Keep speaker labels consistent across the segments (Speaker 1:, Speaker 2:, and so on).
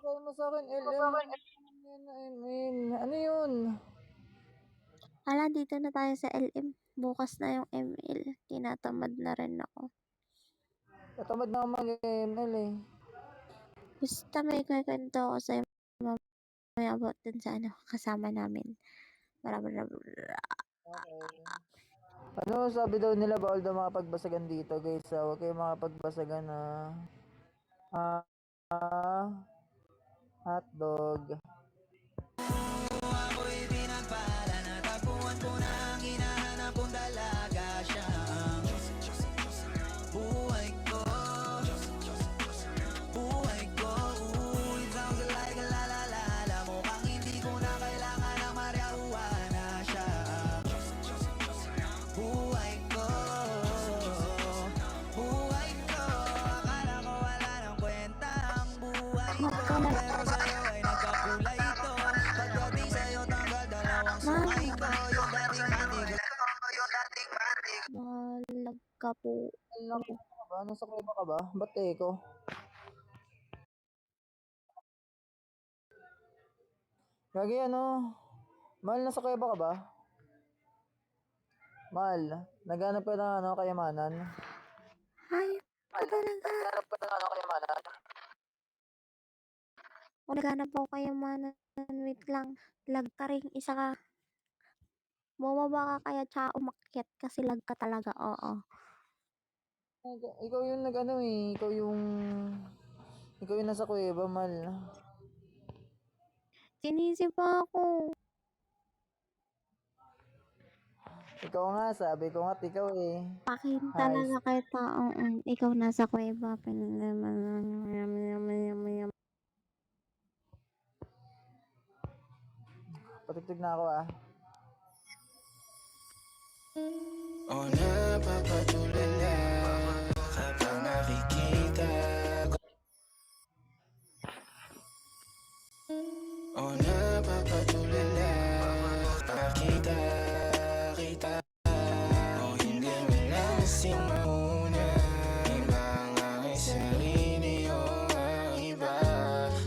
Speaker 1: Sabi mo sa akin, LM. Ano yun?
Speaker 2: Hala, dito na tayo sa LM. Bukas na yung ML. Tinatamad na rin ako.
Speaker 1: Tatamad na ako mag-ML eh.
Speaker 2: Basta may kwento ako sa'yo mamaya about dun sa kasama namin.
Speaker 1: Okay. Ano sabi daw nila, bawal daw makapagbasagan dito guys. Huwag kayong makapagbasagan na hotdog.
Speaker 3: Ako'y pinagpala, natagpuan ko na ang hinahanap kong dalaga. Siya ang buhay ko. Buhay ko. It sounds like a la-la-la-la. Mukhang hindi ko na kailangan ng marijuana. Siya ang buhay ko. Buhay ko. Akala ko wala ng kwenta ang buhay ko, pero sa'yo ay nagkakulay ito. Pagdating sa'yo tanggal dalawang sungay ko. Yung dating matig, yung dating matig.
Speaker 2: Malag ka po.
Speaker 1: Nasa kuweba ka ba? Ba't ko? Gagi Mahal, nasa kuweba ka ba? Mahal, naghanap ka ng kayamanan?
Speaker 2: Ay, talaga.
Speaker 1: Naghanap ka ng kayamanan?
Speaker 2: O naghanap ako kayamanan. Wait lang. Lag ka rin. Isa ka. Bumaba ka kaya tsaka umakyat kasi lag ka talaga. Oo.
Speaker 1: Ikaw yung ikaw yung nasa kuweba, Mal.
Speaker 2: Sinisip pa ako.
Speaker 1: Ikaw nga, sabi ko nga, ikaw eh.
Speaker 2: Pakin
Speaker 1: Heist.
Speaker 2: talaga kita. Ikaw nasa kuweba.
Speaker 1: Patugtog na ako ah.
Speaker 3: O napapatulala kapag nakikita ko. O napapatulala nakita kita. O hindi mo lang kasing mauna. Iba ang aking sarili o ang iba.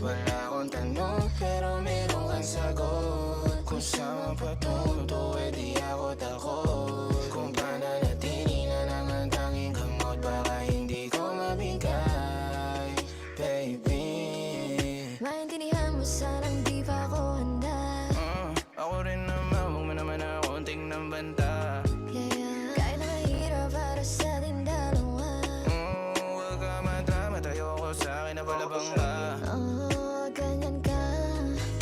Speaker 3: Wala akong tanong pero meron kang sagot. Kung saan patunto di ako takot. Kung pananatili na lang ang tanging gamot, baka hindi ko mabigay, baby. Maintindihan mo sanang di pa ako handa. Ako rin naman, huwag mo naman ako tingnan banta. Yeah, kahit mahirap para sa ating dalawa. Huwag ka madrama, tayo ko sa akin na palabang ka. Ganyan ka.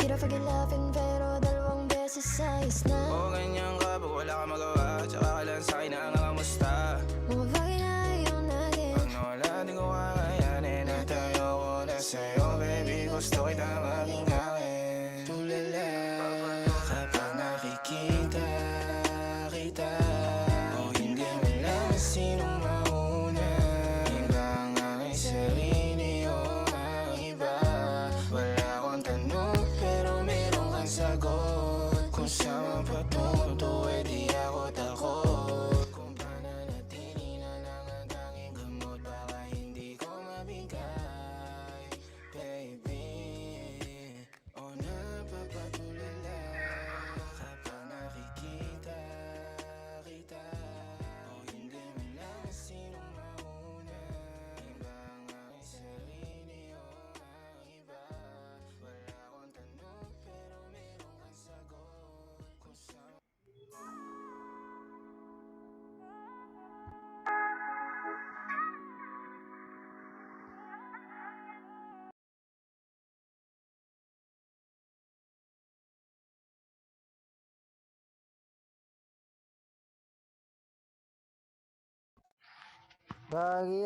Speaker 3: Hirap pag-ilapin pero dalawang beses ayos na. Ganyan ka, pag wala ka magawa, tsaka ka lang sa'kin na nga kamusta. Mga bagay na ayaw natin, pag nawala di ko kakayanin. At ayoko na sa'yo, baby, gusto kita maging akin. Tulala kapag nakikita kita. O hindi mo lang sinong mauna. Iba ang aking sarili o ang iba. Wala akong tanong pero meron kang sagot. Kung saan patunto di ako takot. Kung pananatili na lang ang tanging gamot, baka hindi ko mabigay, baby. O napapatulala kapag nakikita kita. O hindi mo lang sinong mauna. Iba ang aking sarili o ang iba. Wala akong tanong pero meron kang sagot. Kung saan
Speaker 1: Gagi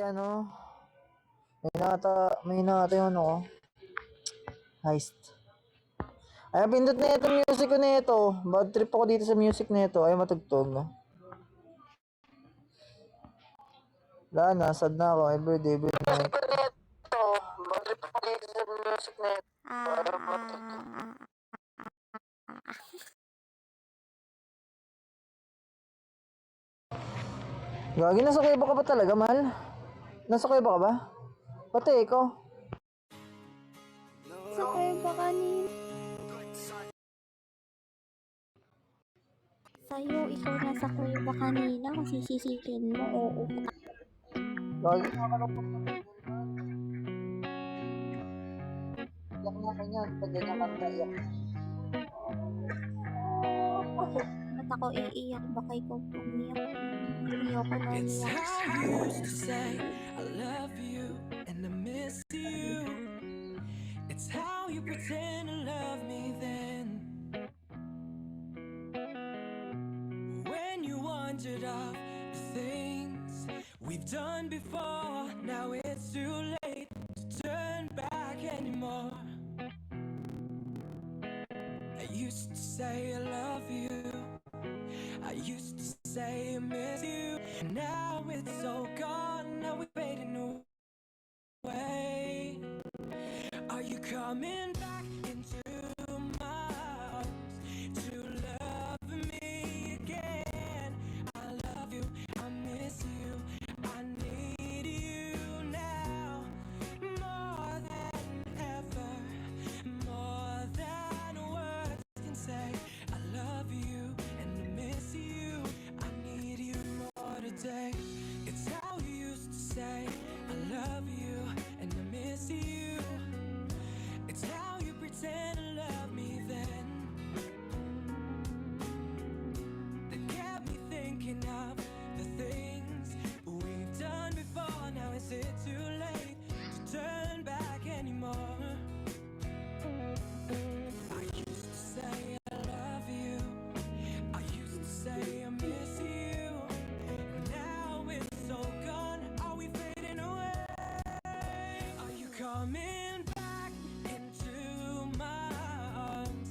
Speaker 1: may nata yung Heist. Ay, pindot na ito music ko na ito. Bad trip ako dito sa music na ito. Ay, matugtog. Wala na, sad na ako. Everyday, every night. Bad trip ako dito sa music na ito. Gagi, nasa kuweba ka ba talaga, Mal? Nasa kuweba ka ba? Pati, ikaw.
Speaker 3: no
Speaker 2: sa'yo. Ikaw nasa kuweba kanina kasi sisihin mo. Oo.
Speaker 1: Lagi nakakalungkot naman yun, man. Iyak na ako niyan. Pag ganyan kanta, iyak na.
Speaker 2: Ba't ako iiyak? Baka ikaw umiyak. Hindi ako
Speaker 3: It's
Speaker 2: naiyak.
Speaker 3: how you used to say I love you and I miss you. It's how you pretend to love me then. When you wandered off the things we've done before, now it's too late to turn back anymore. I used to say I love you, I used to say I miss you. Now it's all gone, now we're fading away. Are you coming back into my arms to love me again? I love you, I miss you, I need you now more than ever, more than words can say. I love you and I miss you, I need you more today. It's how you used to say I love you and I miss you. It's how you pretend to love me then, that kept me thinking of the things we've done before. Now is it too late to turn back anymore? I used to say I love you, I used to say I miss you. Now it's all gone, are we fading away? Are you coming back into my arms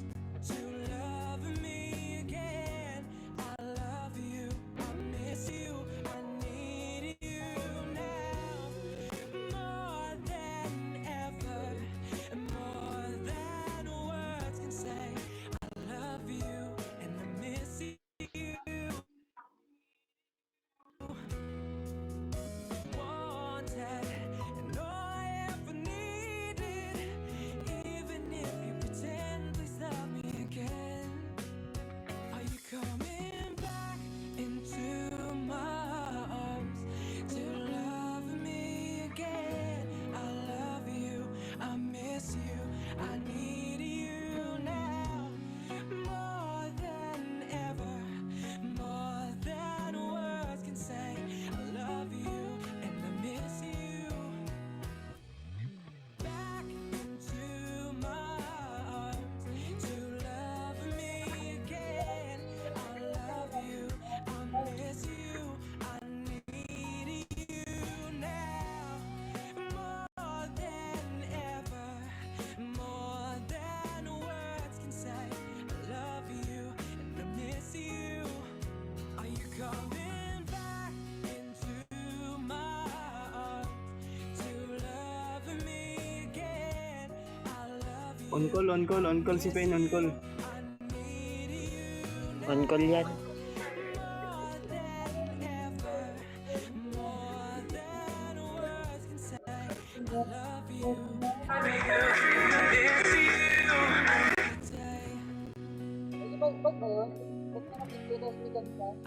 Speaker 3: to love me again? I love you, I miss you, I need you now more than ever, more than words can say. I love you and I miss you. Wanted and all I ever needed. Even if you pretend, please love me again. Are you coming back into my arms to love me again? I love you, I miss you, I need you now more than ever, more than words can say. I love you and I miss you. Back into my arms to love me again. I love you, I miss you, I need you now more than ever, more than words can say. I love you and I miss you. Are you coming back into my arms to love me again? I love you.
Speaker 4: On call si Pen, on call.
Speaker 3: I need you
Speaker 5: On call yan.
Speaker 3: more than ever, more than words can say. I love you. I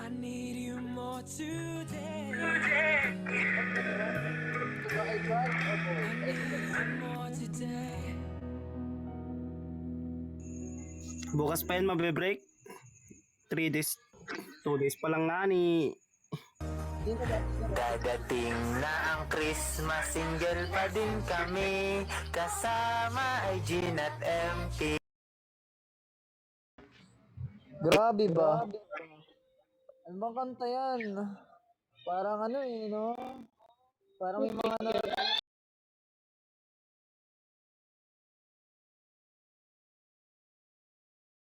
Speaker 3: need you more today. I need you more today.
Speaker 4: Bukas pa yan mabe-break. 3 days. 2 days pa lang nani.
Speaker 5: Dadating na ang Christmas, single pa din kami. Kasama ay Jean at MP.
Speaker 1: Grabe ba? Ano bang kanta yan? Parang ano no? Parang may mga